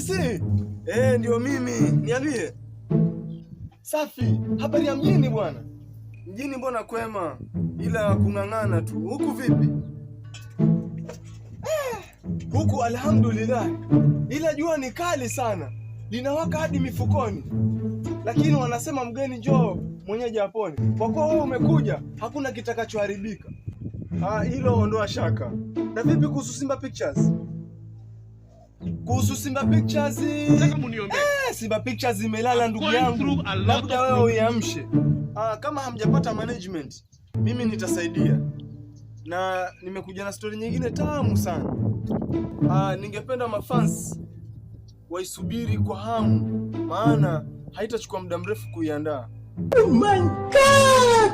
Hamisi? Ndio mimi. Niambie. Safi. Habari ya mjini bwana? Mjini mbona kwema, ila kung'ang'ana tu. Huku vipi? Huku alhamdulillah. Ila jua ni kali sana. Linawaka hadi mifukoni. Lakini wanasema mgeni njoo mwenyeji apone. Kwa kuwa wewe umekuja, hakuna kitakachoharibika. Hilo ondoa shaka. Na vipi kuhusu Simba Pictures? Kuhusu Simba Pictures, nataka muniombee. Simba Pictures imelala ndugu yangu. Labda wewe uiamshe. Kama hamjapata management, mimi nitasaidia. Na nimekuja na story nyingine tamu sana. Ningependa mafans waisubiri kwa hamu, maana haitachukua muda mrefu kuiandaa. Oh my God!